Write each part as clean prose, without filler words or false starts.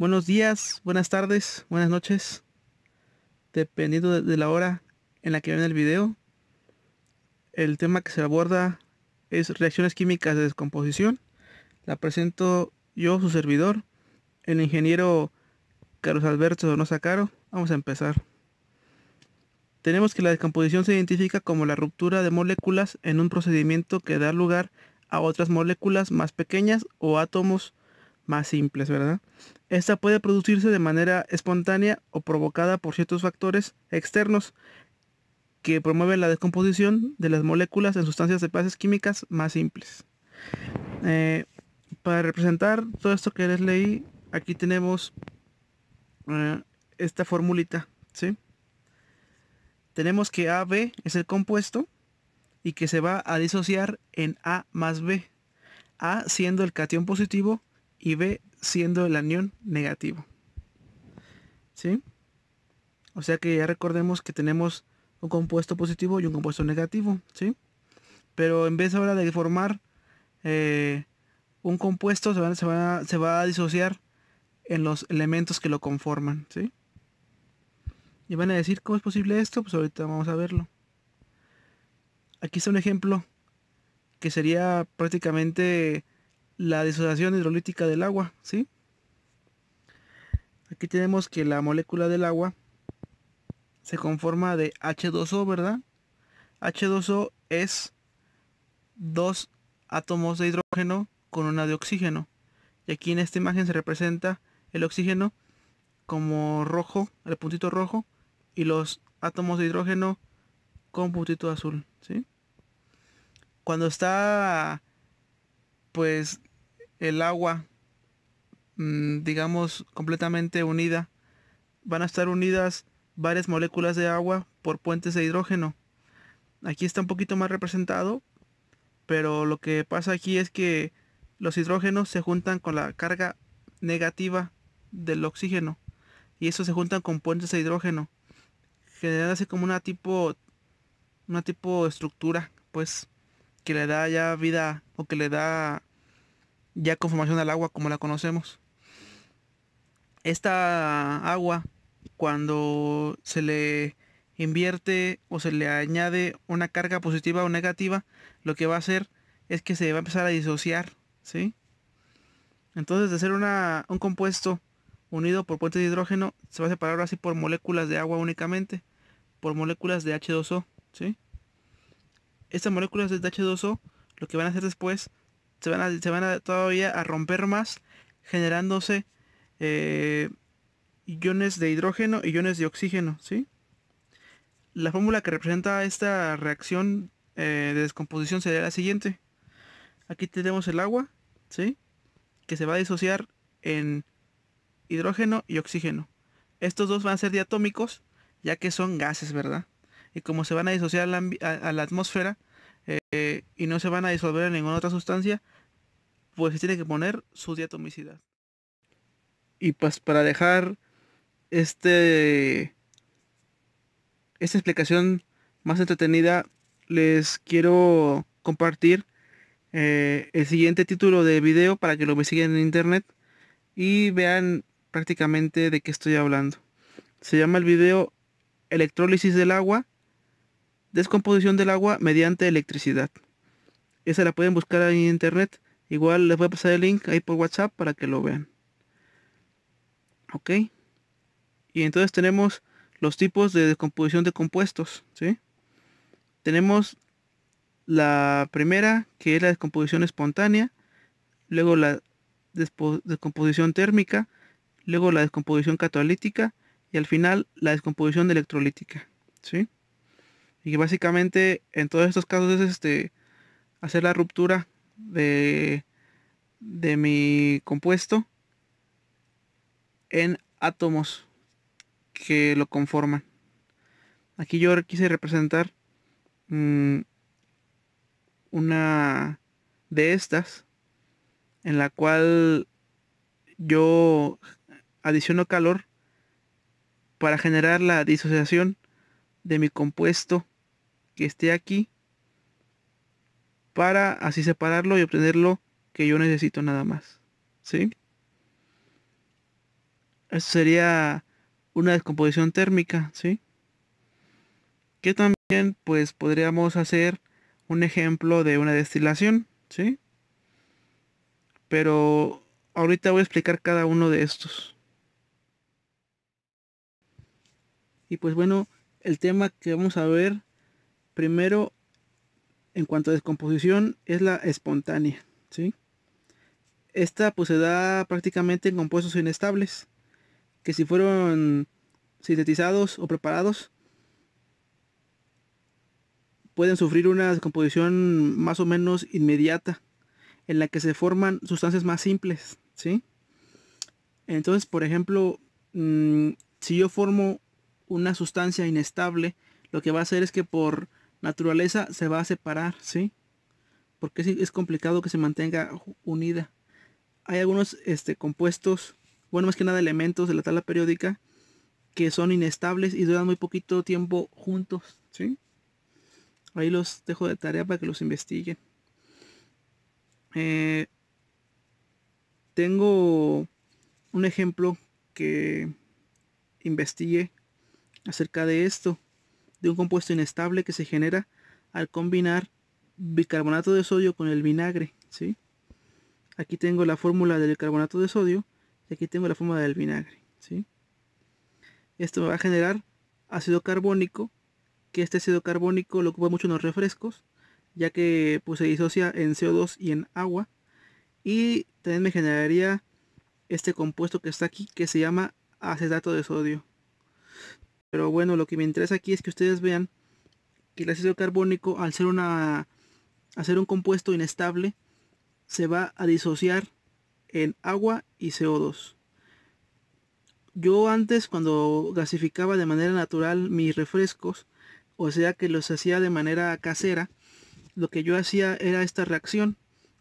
Buenos días, buenas tardes, buenas noches, dependiendo de la hora en la que ven el video. El tema que se aborda es reacciones químicas de descomposición. La presento yo, su servidor, el ingeniero Carlos Alberto Donosa Caro. Vamos a empezar. Tenemos que la descomposición se identifica como la ruptura de moléculas en un procedimiento que da lugar a otras moléculas más pequeñas o átomos más simples, ¿verdad? Esta puede producirse de manera espontánea o provocada por ciertos factores externos que promueven la descomposición de las moléculas en sustancias de bases químicas más simples. Eh, para representar todo esto que les leí, aquí tenemos eh, esta formulita, ¿sí? Tenemos que AB es el compuesto y que se va a disociar en A más B. A siendo el catión positivo y B siendo el anión negativo, ¿sí? O sea que ya recordemos que tenemos un compuesto positivo y un compuesto negativo, ¿sí? Pero en vez ahora de formar eh, un compuesto, se va a disociar en los elementos que lo conforman, ¿sí? Y van a decir, ¿cómo es posible esto? Pues ahorita vamos a verlo. Aquí está un ejemplo que sería prácticamente la disociación hidrolítica del agua, ¿sí? Aquí tenemos que la molécula del agua se conforma de H2O, ¿verdad? H2O es dos átomos de hidrógeno con una de oxígeno. Y aquí en esta imagen se representa el oxígeno como rojo, el puntito rojo, y los átomos de hidrógeno con puntito azul, ¿sí? Cuando está, pues, el agua, digamos, completamente unida, van a estar unidas varias moléculas de agua por puentes de hidrógeno. Aquí está un poquito más representado, pero lo que pasa aquí es que los hidrógenos se juntan con la carga negativa del oxígeno y eso se juntan con puentes de hidrógeno, generándose como una tipo estructura, pues, que le da ya vida o que le da ya conformación al agua como la conocemos. Esta agua, cuando se le invierte o se le añade una carga positiva o negativa, lo que va a hacer es que se va a empezar a disociar, ¿sí? Entonces, de ser un compuesto unido por puentes de hidrógeno, se va a separar así por moléculas de agua únicamente, por moléculas de H2O, ¿sí? Estas moléculas de H2O, lo que van a hacer después, se van a todavía a romper más, generándose eh, iones de hidrógeno y iones de oxígeno, ¿sí? La fórmula que representa esta reacción de descomposición sería la siguiente. Aquí tenemos el agua, ¿sí? Que se va a disociar en hidrógeno y oxígeno. Estos dos van a ser diatómicos, ya que son gases, ¿verdad? Y como se van a disociar a la atmósfera y no se van a disolver en ninguna otra sustancia, pues se tiene que poner su diatomicidad. Y pues para dejar este, esta explicación más entretenida, les quiero compartir el siguiente título de video para que lo investiguen en internet y vean prácticamente de qué estoy hablando. Se llama el video Electrólisis del agua, descomposición del agua mediante electricidad. Esa la pueden buscar ahí en internet. Igual les voy a pasar el link ahí por WhatsApp para que lo vean. ¿Ok? Y entonces tenemos los tipos de descomposición de compuestos, ¿sí? Tenemos la primera, que es la descomposición espontánea, luego la descomposición térmica, luego la descomposición catalítica y al final la descomposición electrolítica, ¿sí? Y que básicamente en todos estos casos es hacer la ruptura de mi compuesto en átomos que lo conforman. Aquí yo quise representar mm, una de estas en la cual yo adiciono calor para generar la disociación de mi compuesto que esté aquí para así separarlo y obtener lo que yo necesito nada más, ¿sí? Eso sería una descomposición térmica, ¿sí? Que también pues podríamos hacer un ejemplo de una destilación, ¿sí? Pero ahorita voy a explicar cada uno de estos. Y pues bueno, el tema que vamos a ver primero en cuanto a descomposición es la espontánea, ¿sí? Esta pues se da prácticamente en compuestos inestables, que si fueron sintetizados o preparados, pueden sufrir una descomposición más o menos inmediata, en la que se forman sustancias más simples, ¿sí? Entonces, por ejemplo, si yo formo una sustancia inestable, lo que va a hacer es que por naturaleza se va a separar, ¿sí? Porque es complicado que se mantenga unida. Hay algunos compuestos, bueno, más que nada elementos de la tabla periódica, que son inestables y duran muy poquito tiempo juntos, ¿sí? Ahí los dejo de tarea para que los investiguen. Eh, Tengo un ejemplo que investigué acerca de esto, de un compuesto inestable que se genera al combinar bicarbonato de sodio con el vinagre, ¿sí? Aquí tengo la fórmula del bicarbonato de sodio y aquí tengo la fórmula del vinagre, ¿sí? Esto me va a generar ácido carbónico, que este ácido carbónico lo ocupa mucho en los refrescos, ya que pues, se disocia en CO2 y en agua. Y también me generaría este compuesto que está aquí, que se llama acetato de sodio. Pero bueno, lo que me interesa aquí es que ustedes vean que el ácido carbónico, al ser un compuesto inestable, se va a disociar en agua y CO2. Yo antes, cuando gasificaba de manera natural mis refrescos, o sea que los hacía de manera casera, lo que yo hacía era esta reacción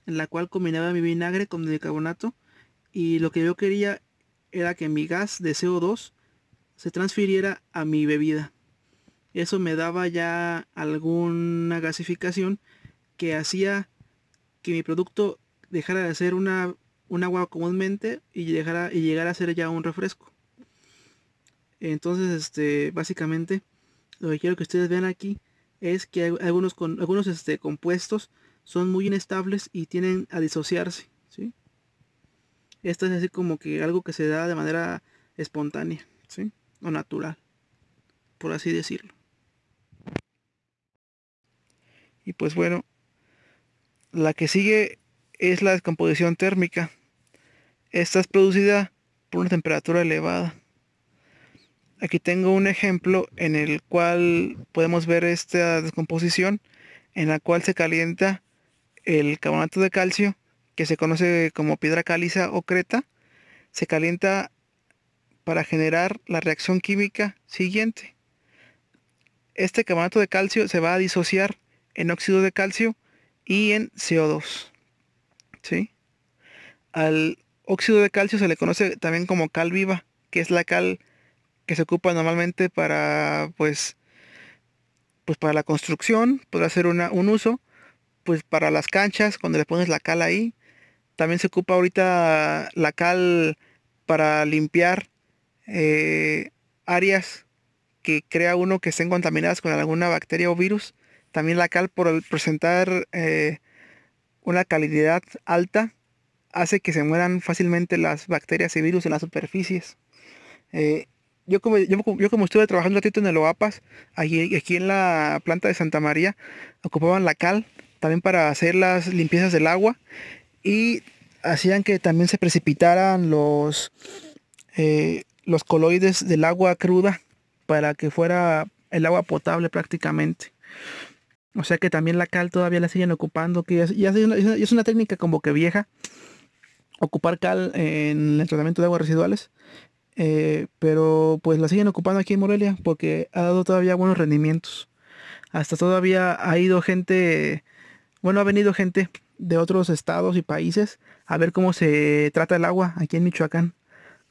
en la cual combinaba mi vinagre con el bicarbonato, y lo que yo quería era que mi gas de CO2 se transfiriera a mi bebida. Eso me daba ya alguna gasificación que hacía que mi producto dejara de ser un agua comúnmente y llegara a ser ya un refresco. Entonces, básicamente, lo que quiero que ustedes vean aquí es que algunos compuestos son muy inestables y tienden a disociarse, ¿sí? Esto es así como que algo que se da de manera espontánea, ¿sí? O natural, por así decirlo. Y pues bueno, la que sigue es la descomposición térmica. Esta es producida por una temperatura elevada. Aquí tengo un ejemplo en el cual podemos ver esta descomposición, en la cual se calienta el carbonato de calcio, que se conoce como piedra caliza o creta. Se calienta para generar la reacción química siguiente. Este carbonato de calcio se va a disociar en óxido de calcio y en CO2, ¿sí? Al óxido de calcio se le conoce también como cal viva, que es la cal que se ocupa normalmente para, pues para la construcción, podrá ser un uso, pues para las canchas, cuando le pones la cal ahí. También se ocupa ahorita la cal para limpiar eh, áreas que crea uno que estén contaminadas con alguna bacteria o virus. También la cal, por presentar una calidad alta, hace que se mueran fácilmente las bacterias y virus en las superficies. Eh, yo como estuve trabajando un ratito en el OAPAS, aquí en la planta de Santa María, ocupaban la cal también para hacer las limpiezas del agua y hacían que también se precipitaran los coloides del agua cruda para que fuera el agua potable prácticamente. O sea que también la cal todavía la siguen ocupando, que ya es una técnica como que vieja, ocupar cal en el tratamiento de aguas residuales. Pero pues la siguen ocupando aquí en Morelia porque ha dado todavía buenos rendimientos. Hasta todavía ha ido gente, bueno, ha venido gente de otros estados y países a ver cómo se trata el agua aquí en Michoacán.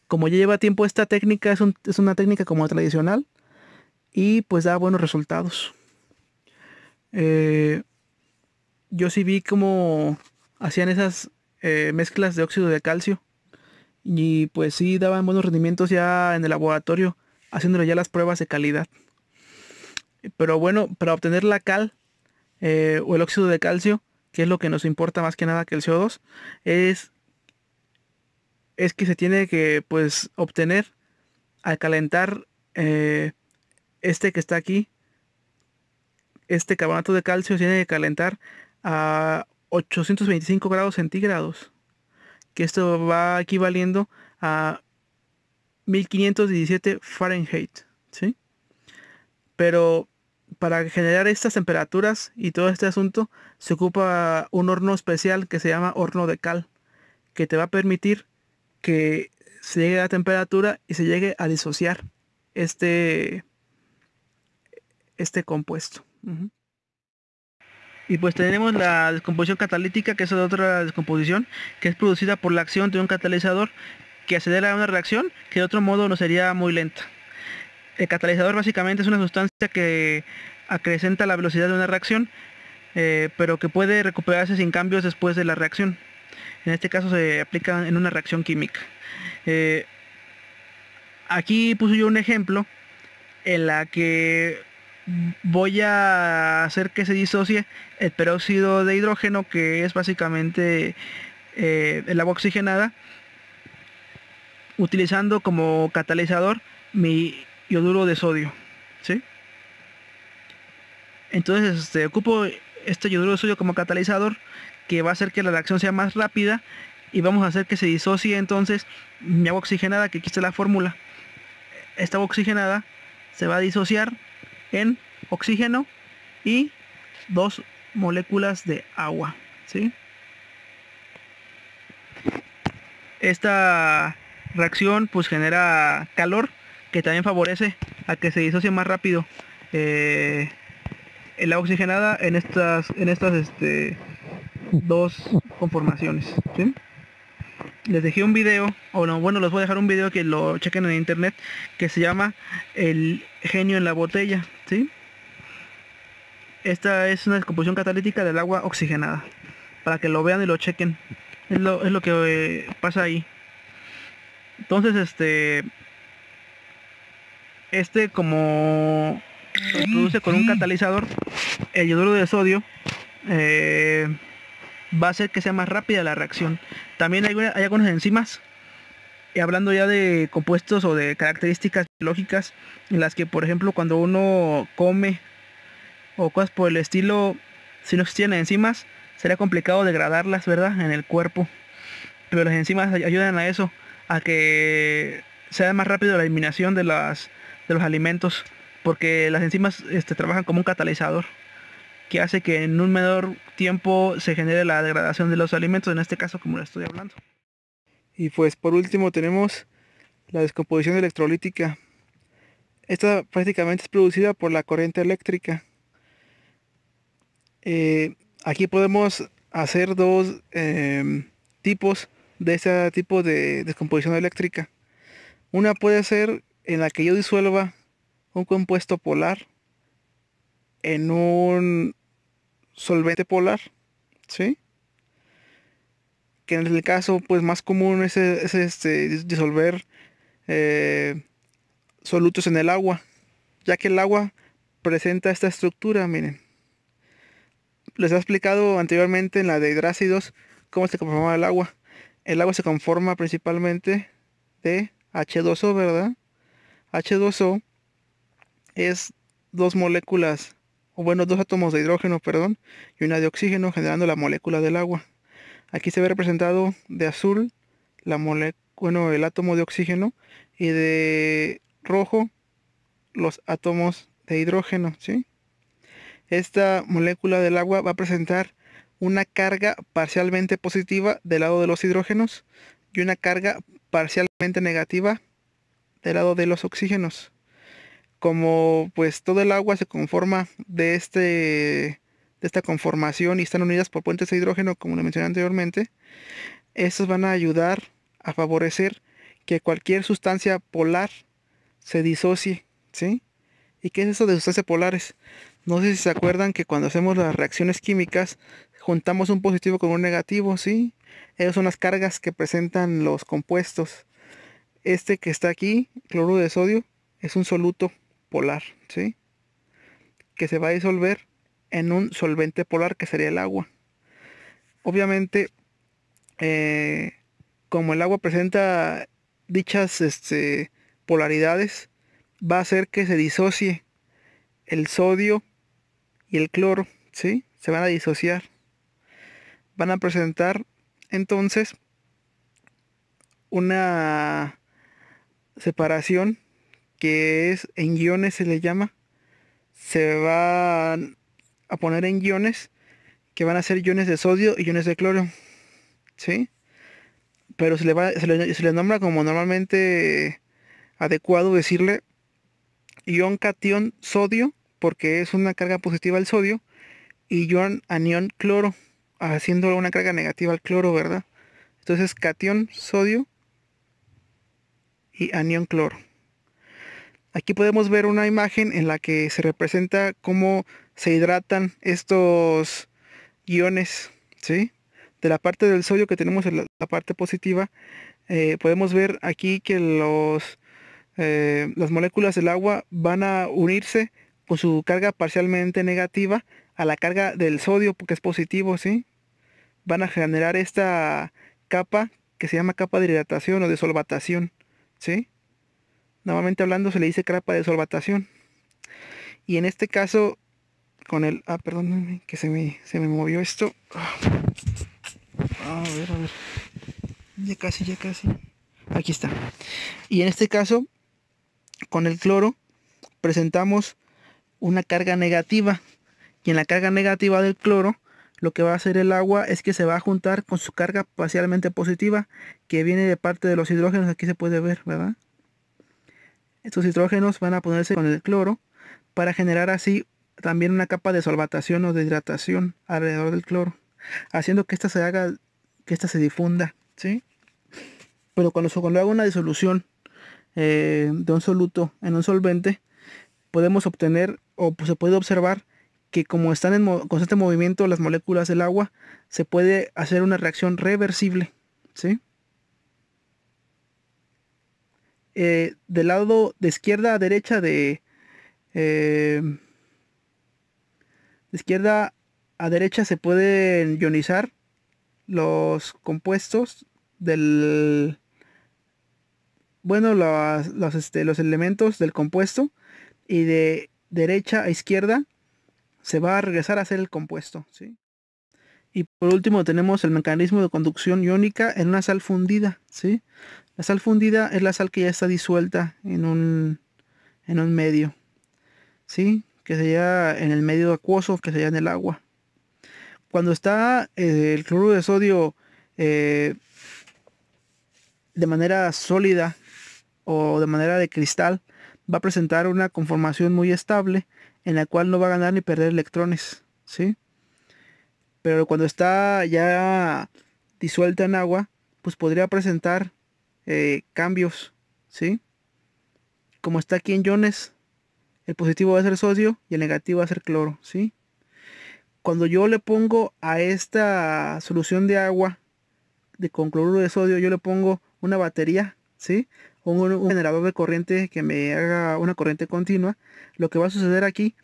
Como ya lleva tiempo esta técnica, es una técnica como tradicional y pues da buenos resultados. Eh, yo sí vi cómo hacían esas mezclas de óxido de calcio y pues sí daban buenos rendimientos ya en el laboratorio, haciéndole ya las pruebas de calidad. Pero bueno, para obtener la cal o el óxido de calcio, que es lo que nos importa más que nada que el CO2, es, es que se tiene que pues obtener al calentar este que está aquí, este carbonato de calcio se tiene que calentar a 825 grados centígrados, que esto va equivaliendo a 1517 Fahrenheit, ¿sí? Pero para generar estas temperaturas y todo este asunto se ocupa un horno especial que se llama horno de cal, que te va a permitir que se llegue a la temperatura y se llegue a disociar este, este compuesto. Ujú. Y pues tenemos la descomposición catalítica, que es otra descomposición, que es producida por la acción de un catalizador que acelera una reacción que de otro modo no sería muy lenta. El catalizador básicamente es una sustancia que acrecenta la velocidad de una reacción, pero que puede recuperarse sin cambios después de la reacción. En este caso se aplica en una reacción química. Eh, Aquí puse yo un ejemplo en la que voy a hacer que se disocie el peróxido de hidrógeno, que es básicamente el agua oxigenada, utilizando como catalizador mi yoduro de sodio, ¿sí? Entonces ocupo este yoduro de sodio como catalizador, que va a hacer que la reacción sea más rápida, y vamos a hacer que se disocie entonces mi agua oxigenada, que aquí está la fórmula. Esta agua oxigenada se va a disociar en oxígeno y dos moléculas de agua, ¿sí? Esta reacción pues genera calor, que también favorece a que se disocie más rápido el agua oxigenada en estas dos conformaciones, ¿sí? Les dejé un video, o no, bueno, les voy a dejar un video que lo chequen en internet, que se llama El genio en la botella, ¿sí? Esta es una descomposición catalítica del agua oxigenada, para que lo vean y lo chequen. Es lo que pasa ahí. Entonces, como se produce con un catalizador, el yoduro de sodio eh, va a hacer que sea más rápida la reacción. También hay algunas enzimas, y hablando ya de compuestos o de características biológicas, en las que, por ejemplo, cuando uno come o cosas por el estilo, si no existieran enzimas, sería complicado degradarlas, ¿verdad?, en el cuerpo. Pero las enzimas ayudan a eso, a que sea más rápido la eliminación de los alimentos, porque las enzimas trabajan como un catalizador, que hace que en un menor tiempo se genere la degradación de los alimentos, en este caso como lo estoy hablando. Y pues por último tenemos la descomposición electrolítica. Esta prácticamente es producida por la corriente eléctrica. Aquí podemos hacer dos tipos de ese tipo de descomposición eléctrica. Una puede ser en la que yo disuelva un compuesto polar en un solvente polar, ¿sí? Que en el caso pues más común es disolver solutos en el agua, ya que el agua presenta esta estructura, miren. Les he explicado anteriormente en la de hidrácidos cómo se conforma el agua. El agua se conforma principalmente de H2O, ¿verdad? H2O es dos moléculas, o bueno, dos átomos de hidrógeno, perdón, y una de oxígeno, generando la molécula del agua. Aquí se ve representado de azul el átomo de oxígeno, y de rojo los átomos de hidrógeno, ¿sí? Esta molécula del agua va a presentar una carga parcialmente positiva del lado de los hidrógenos y una carga parcialmente negativa del lado de los oxígenos. Como pues todo el agua se conforma de esta conformación y están unidas por puentes de hidrógeno, como lo mencioné anteriormente, estos van a ayudar a favorecer que cualquier sustancia polar se disocie, ¿sí? ¿Y qué es eso de sustancias polares? No sé si se acuerdan que cuando hacemos las reacciones químicas juntamos un positivo con un negativo, ¿sí? Esas son las cargas que presentan los compuestos. Este que está aquí, cloruro de sodio, es un soluto polar, ¿sí? Que se va a disolver en un solvente polar que sería el agua. Obviamente, como el agua presenta dichas polaridades, va a hacer que se disocie el sodio y el cloro, ¿sí? Se van a disociar. Van a presentar entonces una separación que es en iones, se le llama. Se van a poner en iones que van a ser iones de sodio y iones de cloro, ¿sí? Pero se le nombra como normalmente adecuado decirle ion cation sodio, porque es una carga positiva al sodio, y ion anión cloro, haciendo una carga negativa al cloro, ¿verdad? Entonces cation sodio y anión cloro. Aquí podemos ver una imagen en la que se representa cómo se hidratan estos iones, ¿sí? De la parte del sodio que tenemos en la parte positiva, podemos ver aquí que las moléculas del agua van a unirse con su carga parcialmente negativa a la carga del sodio, porque es positivo, ¿sí? Van a generar esta capa que se llama capa de hidratación o de solvatación, ¿sí? Normalmente hablando se le dice capa de solvatación. Y en este caso, perdónenme que se me movió esto. A ver. Ya casi. Aquí está. Y en este caso, con el cloro, presentamos una carga negativa. Y en la carga negativa del cloro, lo que va a hacer el agua es que se va a juntar con su carga parcialmente positiva, que viene de parte de los hidrógenos. Aquí se puede ver, ¿verdad? Estos hidrógenos van a ponerse con el cloro para generar así también una capa de solvatación o de hidratación alrededor del cloro, haciendo que esta se difunda, ¿sí? Pero cuando hago una disolución de un soluto en un solvente, podemos obtener o pues, se puede observar que como están en constante movimiento las moléculas del agua, se puede hacer una reacción reversible, ¿sí? Del lado de izquierda a derecha de izquierda a derecha se pueden ionizar los compuestos del, bueno, los elementos del compuesto, y de derecha a izquierda se va a regresar a hacer el compuesto, ¿sí? Y por último tenemos el mecanismo de conducción iónica en una sal fundida, ¿sí? La sal fundida es la sal que ya está disuelta en un medio, ¿sí? Que sería en el medio acuoso, que sería en el agua. Cuando está el cloruro de sodio eh, de manera sólida o de manera de cristal, va a presentar una conformación muy estable en la cual no va a ganar ni perder electrones, ¿sí? Pero cuando está ya disuelta en agua, pues podría presentar cambios, ¿sí? Como está aquí en iones, el positivo va a ser sodio y el negativo va a ser cloro, ¿sí? Cuando yo le pongo a esta solución de agua con cloruro de sodio, yo le pongo una batería, ¿sí? O un generador de corriente que me haga una corriente continua. Lo que va a suceder aquí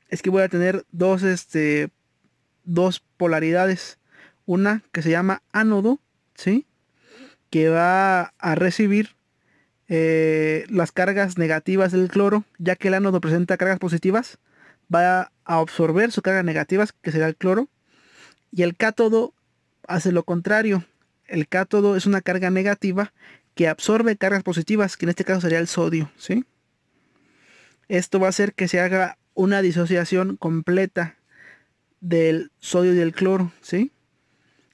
es que voy a tener dos polaridades. Una que se llama ánodo, ¿sí? Que va a recibir las cargas negativas del cloro, ya que el ánodo presenta cargas positivas, va a absorber sus cargas negativas, que será el cloro, y el cátodo hace lo contrario. El cátodo es una carga negativa que absorbe cargas positivas, que en este caso sería el sodio, ¿sí? Esto va a hacer que se haga una disociación completa del sodio y del cloro, ¿sí?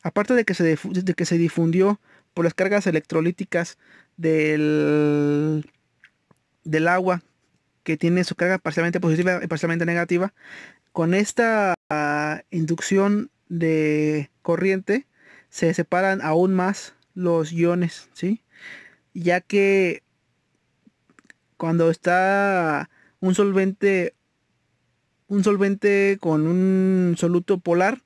Aparte de que se difundió por las cargas electrolíticas del agua, que tiene su carga parcialmente positiva y parcialmente negativa, con esta inducción de corriente se separan aún más los iones, ¿sí? Ya que cuando está un solvente, con un soluto polar,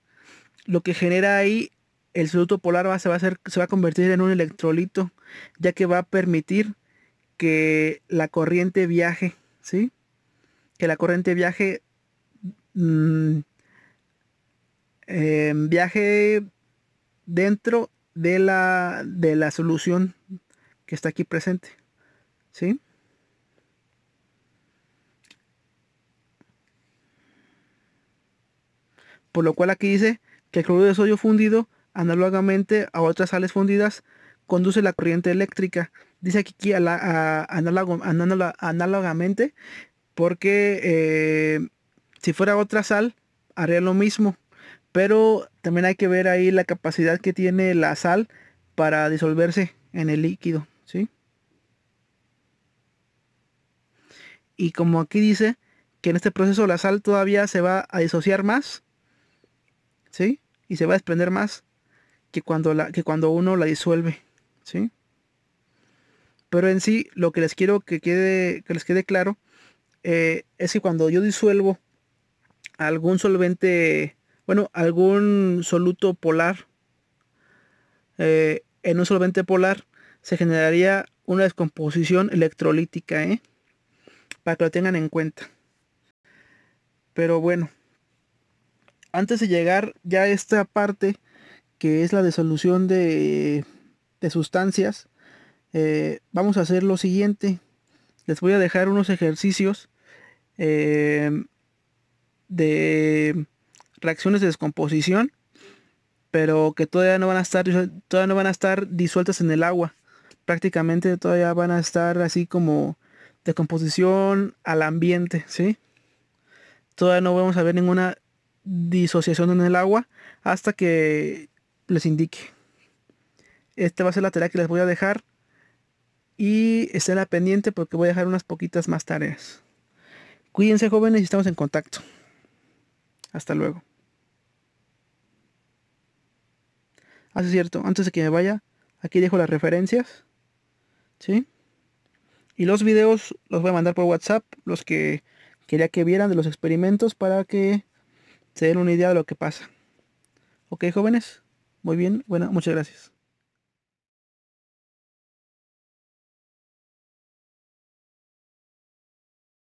lo que genera ahí el soluto polar se va a convertir en un electrolito, ya que va a permitir que la corriente viaje, ¿sí? Que la corriente viaje, mm, viaje dentro de la solución que está aquí presente, ¿sí? Por lo cual aquí dice que el cloruro de sodio fundido, análogamente a otras sales fundidas, conduce la corriente eléctrica. Dice aquí análogamente, porque si fuera otra sal, haría lo mismo. Pero también hay que ver ahí la capacidad que tiene la sal para disolverse en el líquido, ¿sí? Y como aquí dice que en este proceso la sal todavía se va a disociar más, ¿sí? Y se va a desprender más que cuando uno la disuelve, ¿sí? Pero en sí, lo que les quiero que les quede claro, es que cuando yo disuelvo algún solvente, bueno, algún soluto polar, en un solvente polar, se generaría una descomposición electrolítica, para que lo tengan en cuenta. Pero bueno, antes de llegar ya a esta parte, que es la disolución de sustancias, vamos a hacer lo siguiente. Les voy a dejar unos ejercicios eh, de reacciones de descomposición, pero que todavía no van a estar disueltas en el agua. Prácticamente todavía van a estar así como decomposición al ambiente, ¿sí? Todavía no vamos a ver ninguna disociación en el agua hasta que les indique. Esta va a ser la tarea que les voy a dejar y estén al pendiente porque voy a dejar unas poquitas más tareas. Cuídense, jóvenes, y estamos en contacto. Hasta luego. Ah, sí, es cierto, antes de que me vaya, aquí dejo las referencias, ¿sí? Y los videos los voy a mandar por WhatsApp, los que quería que vieran de los experimentos para que se den una idea de lo que pasa. Ok, jóvenes, muy bien, bueno, muchas gracias.